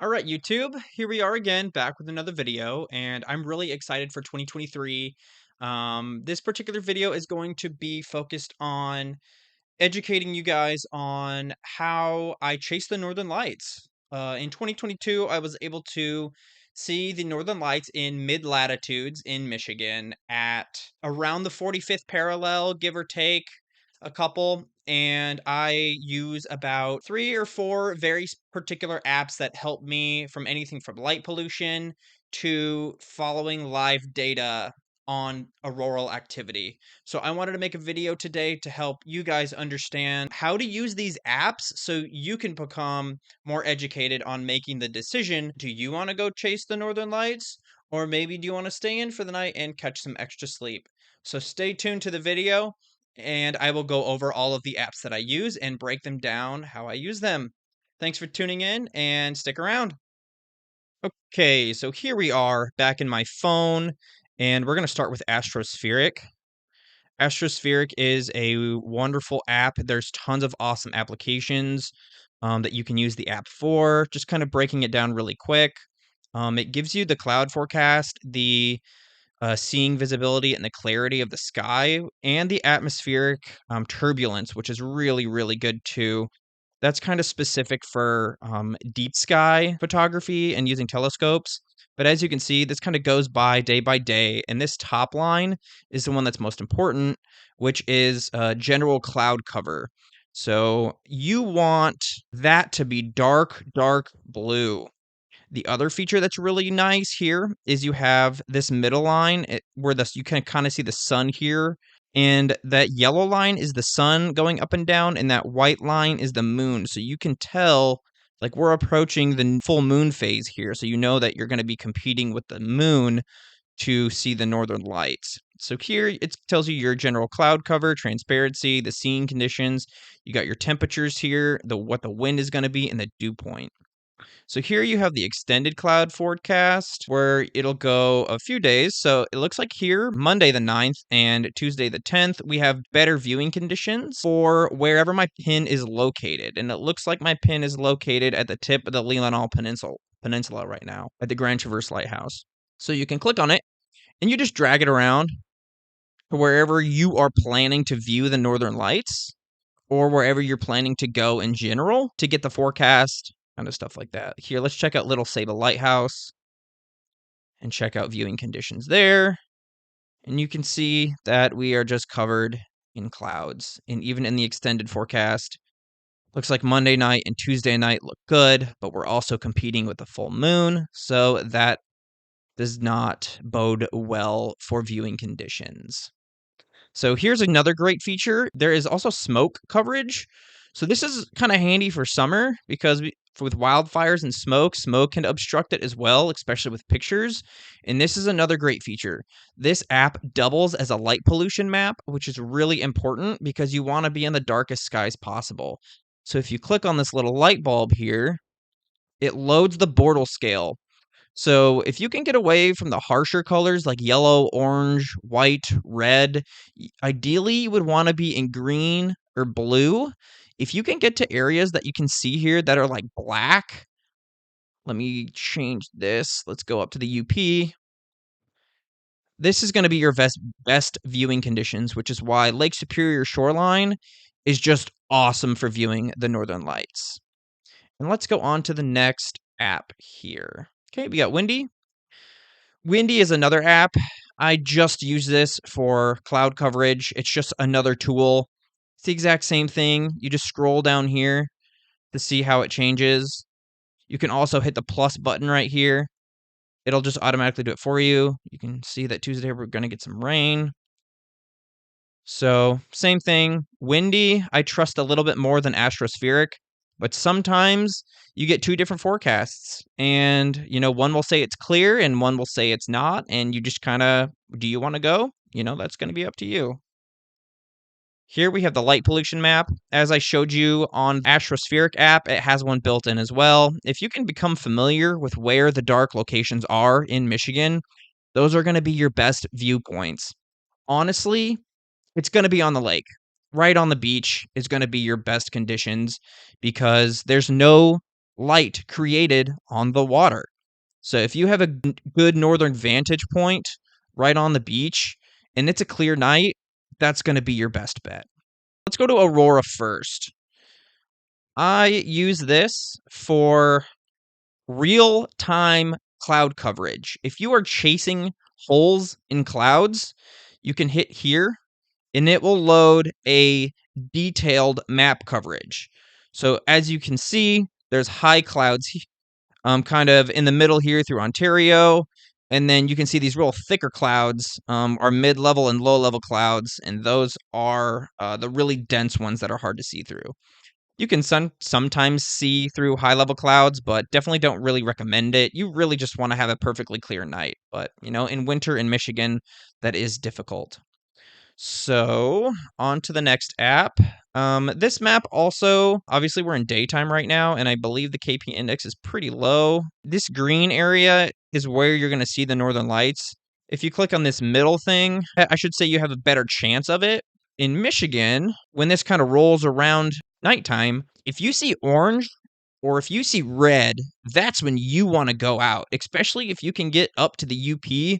All right, YouTube, here we are again, back with another video, and I'm really excited for 2023. This particular video is going to be focused on educating you guys on how I chase the Northern Lights. In 2022, I was able to see the Northern Lights in mid latitudes in Michigan at around the 45th parallel, give or take a couple. And I use about three or four very particular apps that help me from anything from light pollution to following live data on auroral activity. So I wanted to make a video today to help you guys understand how to use these apps so you can become more educated on making the decision. Do you want to go chase the Northern Lights? Or maybe do you want to stay in for the night and catch some extra sleep? So stay tuned to the video and I will go over all of the apps that I use and break them down how I use them. Thanks for tuning in and stick around. Okay, so here we are back in my phone, and we're going to start with Astrospheric. Astrospheric is a wonderful app. There's tons of awesome applications that you can use the app for. Just kind of breaking it down really quick. It gives you the cloud forecast, the seeing visibility and the clarity of the sky, and the atmospheric turbulence, which is really, really good too. That's kind of specific for deep sky photography and using telescopes. But as you can see, this kind of goes by day, and this top line is the one that's most important, which is general cloud cover. So you want that to be dark, dark blue. The other feature that's really nice here is you have this middle line where you can kind of see the sun here. And that yellow line is the sun going up and down, and that white line is the moon. So you can tell, like, we're approaching the full moon phase here. So you know that you're going to be competing with the moon to see the northern lights. So here it tells you your general cloud cover, transparency, the seeing conditions. You got your temperatures here, what the wind is going to be, and the dew point. So here you have the extended cloud forecast where it'll go a few days. So it looks like here, Monday the 9th and Tuesday the 10th, we have better viewing conditions for wherever my pin is located. And it looks like my pin is located at the tip of the Leelanau Peninsula right now at the Grand Traverse Lighthouse. So you can click on it and you just drag it around to wherever you are planning to view the northern lights or wherever you're planning to go in general to get the forecast, kind of stuff like that. Here, let's check out Little Sable Lighthouse and check out viewing conditions there. And you can see that we are just covered in clouds. And even in the extended forecast, looks like Monday night and Tuesday night look good, but we're also competing with the full moon. So that does not bode well for viewing conditions. So here's another great feature. There is also smoke coverage. So this is kind of handy for summer because with wildfires and smoke can obstruct it as well, especially with pictures. And this is another great feature. This app doubles as a light pollution map, which is really important because you want to be in the darkest skies possible. So if you click on this little light bulb here, it loads the Bortle scale. So if you can get away from the harsher colors like yellow, orange, white, red, ideally you would want to be in green or blue. If you can get to areas that you can see here that are like black, let me change this. Let's go up to the UP. This is going to be your best viewing conditions, which is why Lake Superior shoreline is just awesome for viewing the northern lights. And let's go on to the next app here. Okay, we got Windy. Windy is another app. I just use this for cloud coverage. It's just another tool. It's the exact same thing. You just scroll down here to see how it changes. You can also hit the plus button right here. It'll just automatically do it for you. You can see that Tuesday we're going to get some rain. So same thing. Windy, I trust a little bit more than Astrospheric. But sometimes you get two different forecasts and, one will say it's clear and one will say it's not. And you just kind of, do you want to go? That's going to be up to you. Here we have the light pollution map. As I showed you on Astrospheric app, it has one built in as well. If you can become familiar with where the dark locations are in Michigan, those are going to be your best viewpoints. Honestly, it's going to be on the lake. Right on the beach is going to be your best conditions because there's no light created on the water. So if you have a good northern vantage point right on the beach and it's a clear night, that's going to be your best bet. Let's go to Aurora first. I use this for real-time cloud coverage. If you are chasing holes in clouds, you can hit here and it will load a detailed map coverage. So as you can see, there's high clouds kind of in the middle here through Ontario. And then you can see these real thicker clouds are mid-level and low-level clouds, and those are the really dense ones that are hard to see through. You can sometimes see through high-level clouds, but definitely don't really recommend it. You really just want to have a perfectly clear night. But, in winter in Michigan, that is difficult. So, on to the next app. This map also, obviously we're in daytime right now, and I believe the KP index is pretty low. This green area is where you're going to see the northern lights. If you click on this middle thing, I should say you have a better chance of it. In Michigan, when this kind of rolls around nighttime, if you see orange or if you see red, that's when you want to go out, especially if you can get up to the UP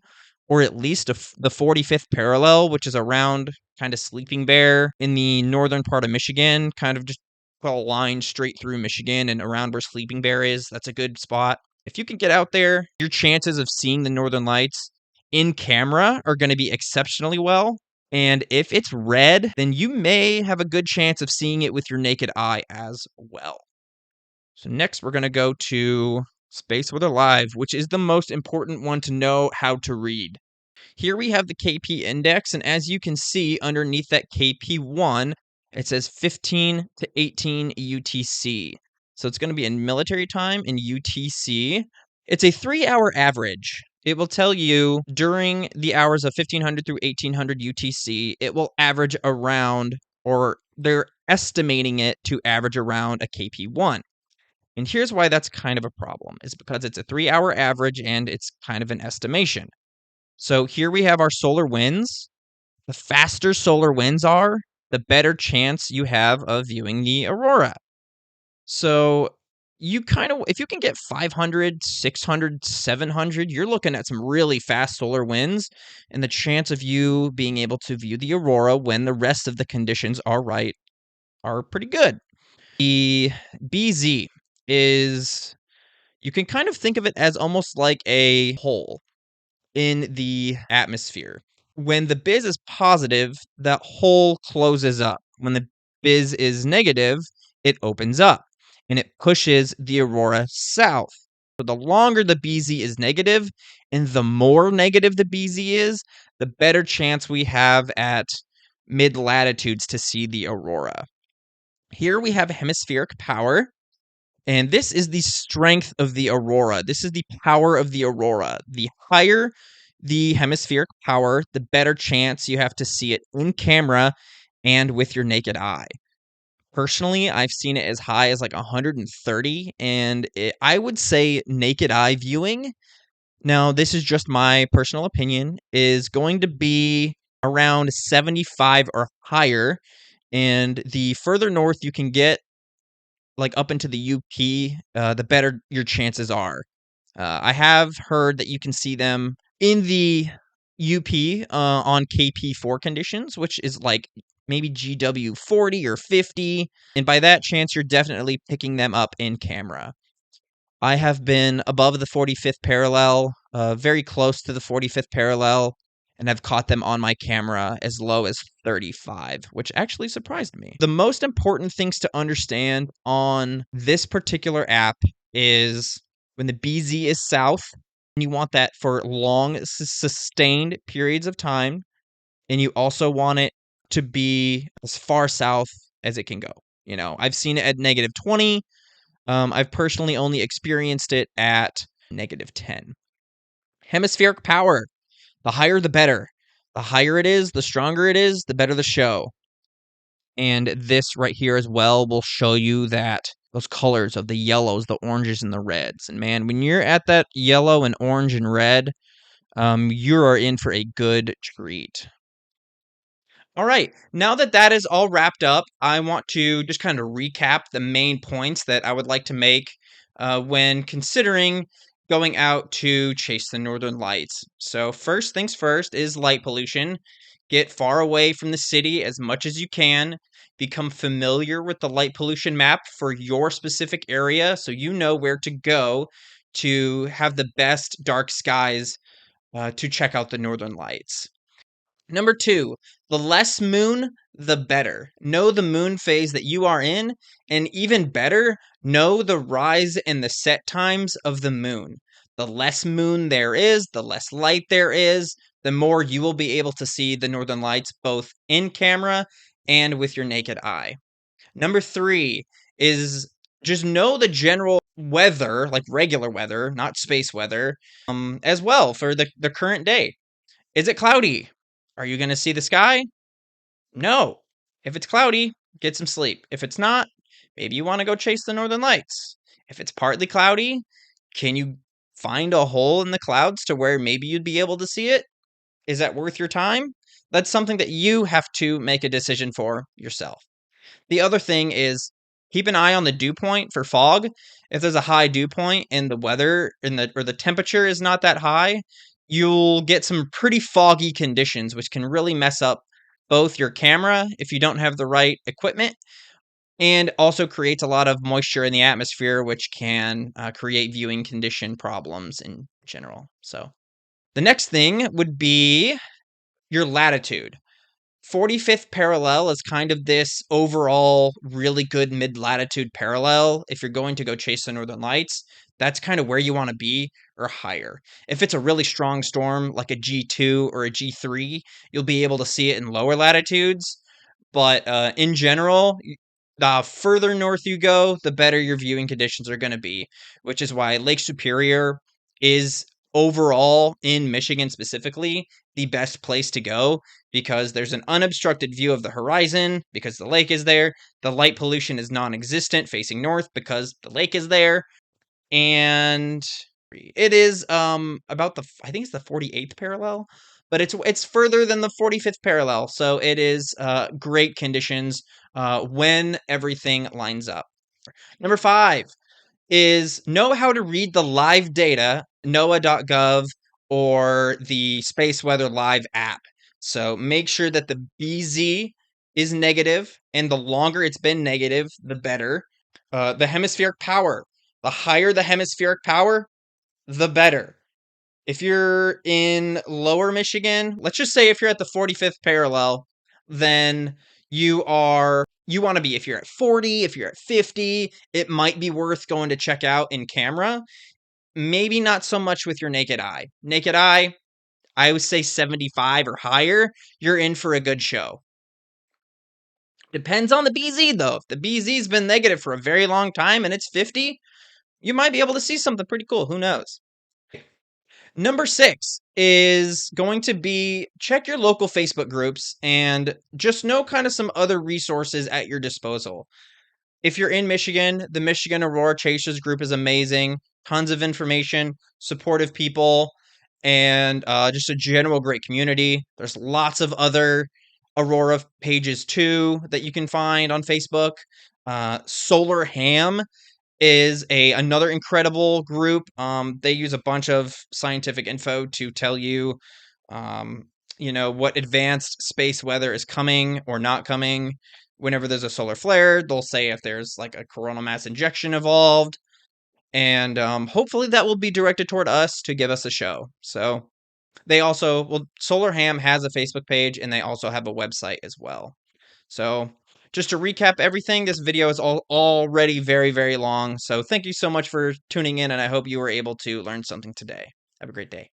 or at least the 45th parallel, which is around kind of Sleeping Bear in the northern part of Michigan, kind of just a line straight through Michigan and around where Sleeping Bear is. That's a good spot. If you can get out there, your chances of seeing the northern lights in camera are going to be exceptionally well. And if it's red, then you may have a good chance of seeing it with your naked eye as well. So next, we're going to go to Space Weather Live, which is the most important one to know how to read. Here we have the KP index, and as you can see underneath that KP1, it says 15 to 18 UTC. So it's going to be in military time in UTC. It's a 3-hour average. It will tell you during the hours of 1500 through 1800 UTC, it will average around, or they're estimating it to average around a KP1. And here's why that's kind of a problem, is because it's a 3-hour average and it's kind of an estimation. So here we have our solar winds. The faster solar winds are, the better chance you have of viewing the aurora. So if you can get 500, 600, 700, you're looking at some really fast solar winds, and the chance of you being able to view the aurora when the rest of the conditions are right are pretty good. The BZ is, you can kind of think of it as almost like a hole in the atmosphere. When the biz is positive, that hole closes up. When the biz is negative, it opens up and it pushes the aurora south. So the longer the BZ is negative and the more negative the BZ is, the better chance we have at mid latitudes to see the aurora. Here we have hemispheric power. And this is the strength of the aurora. This is the power of the aurora. The higher the hemispheric power, the better chance you have to see it in camera and with your naked eye. Personally, I've seen it as high as like 130, and I would say naked eye viewing, now this is just my personal opinion, is going to be around 75 or higher. And the further north you can get, like up into the UP, the better your chances are. I have heard that you can see them in the UP on KP4 conditions, which is like maybe GW 40 or 50. And by that chance, you're definitely picking them up in camera. I have been above the 45th parallel, very close to the 45th parallel, and I've caught them on my camera as low as 35, which actually surprised me. The most important things to understand on this particular app is when the BZ is south, and you want that for long, sustained periods of time, and you also want it to be as far south as it can go. I've seen it at negative 20. I've personally only experienced it at negative 10. Hemispheric power. The higher, the better. The higher it is, the stronger it is, the better the show. And this right here as well will show you that those colors of the yellows, the oranges, and the reds. And man, when you're at that yellow and orange and red, you are in for a good treat. All right, now that that is all wrapped up, I want to just kind of recap the main points that I would like to make when considering going out to chase the northern lights. So first things first is light pollution. Get far away from the city as much as you can. Become familiar with the light pollution map for your specific area so you know where to go to have the best dark skies to check out the northern lights. Number two, the less moon, the better. Know the moon phase that you are in, and even better, know the rise and the set times of the moon. The less moon there is, the less light there is, the more you will be able to see the northern lights both in camera and with your naked eye. Number three is just know the general weather, like regular weather, not space weather, as well for the current day. Is it cloudy? Are you going to see the sky? No. If it's cloudy, get some sleep. If it's not, maybe you want to go chase the northern lights. If it's partly cloudy, can you find a hole in the clouds to where maybe you'd be able to see it? Is that worth your time? That's something that you have to make a decision for yourself. The other thing is keep an eye on the dew point for fog. If there's a high dew point and the weather or the temperature is not that high, you'll get some pretty foggy conditions, which can really mess up both your camera if you don't have the right equipment, and also creates a lot of moisture in the atmosphere, which can create viewing condition problems in general. So the next thing would be your latitude. 45th parallel is kind of this overall really good mid-latitude parallel. If you're going to go chase the northern lights, that's kind of where you want to be or higher. If it's a really strong storm like a G2 or a G3, you'll be able to see it in lower latitudes. But in general, the further north you go, the better your viewing conditions are going to be, which is why Lake Superior is overall in Michigan specifically the best place to go because there's an unobstructed view of the horizon because the lake is there. The light pollution is non-existent facing north because the lake is there. And it is about the I think it's the 48th parallel, but it's further than the 45th parallel. So it is great conditions when everything lines up. Number 5 is know how to read the live data, NOAA.gov or the Space Weather Live app. So make sure that the BZ is negative, and the longer it's been negative, the better. The hemispheric power. The higher the hemispheric power, the better. If you're in lower Michigan, let's just say if you're at the 45th parallel, then you want to be, if you're at 40, if you're at 50, it might be worth going to check out in camera. Maybe not so much with your naked eye. Naked eye, I would say 75 or higher, you're in for a good show. Depends on the BZ though. If the BZ's been negative for a very long time and it's 50, you might be able to see something pretty cool. Who knows? Number 6 is going to be check your local Facebook groups and just know kind of some other resources at your disposal. If you're in Michigan, the Michigan Aurora Chasers group is amazing. Tons of information, supportive people, and just a general great community. There's lots of other Aurora pages too that you can find on Facebook. Solar Ham is another incredible group. They use a bunch of scientific info to tell you, um, what advanced space weather is coming or not coming. Whenever there's a solar flare, they'll say if there's like a coronal mass injection involved, and hopefully that will be directed toward us to give us a show. So they also, Solar Ham has a Facebook page and they also have a website as well. So just to recap everything, this video is already very, very long. So thank you so much for tuning in, and I hope you were able to learn something today. Have a great day.